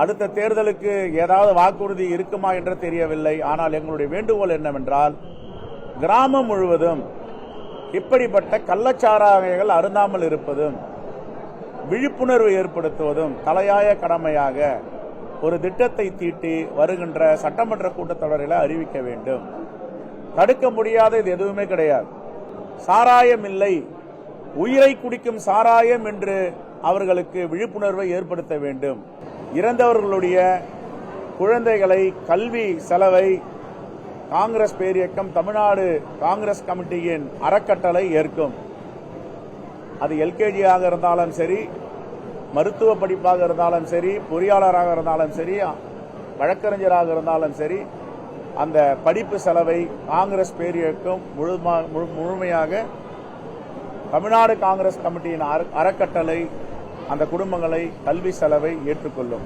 அடுத்த தேர்தலுக்கு ஏதாவது வாக்குறுதி இருக்குமா என்று தெரியவில்லை. ஆனால் எங்களுடைய வேண்டுகோள் என்னவென்றால், கிராமம் முழுவதும் இப்படிப்பட்ட கள்ளச்சாராயங்கள் அருந்தாமல் இருப்பதும் விழிப்புணர்வு ஏற்படுத்துவதும் தலையாய கடமையாக ஒரு திட்டத்தை தீட்டி வருகின்ற சட்டமன்ற கூட்டத்தொடரில் அறிவிக்க வேண்டும். தடுக்க முடியாத இது எதுவுமே கிடையாது. சாராயம் இல்லை, உயிரை குடிக்கும் சாராயம் என்று அவர்களுக்கு விழிப்புணர்வை ஏற்படுத்த வேண்டும். இறந்தவர்களுடைய குழந்தைகளை கல்வி செலவை காங்கிரஸ் பேரியக்கம் தமிழ்நாடு காங்கிரஸ் கமிட்டியின் அறக்கட்டளை ஏற்கும். அது எல்கேஜியாக இருந்தாலும் சரி, மருத்துவ படிப்பாக இருந்தாலும் சரி, பொறியாளராக இருந்தாலும் சரி, வழக்கறிஞராக இருந்தாலும் சரி, அந்த படிப்பு செலவை காங்கிரஸ் பேரியக்கம் முழுமையாக தமிழ்நாடு காங்கிரஸ் கமிட்டியின் அறக்கட்டளை அந்த குடும்பங்களை கல்வி செலவை ஏற்றுக்கொள்ளும்.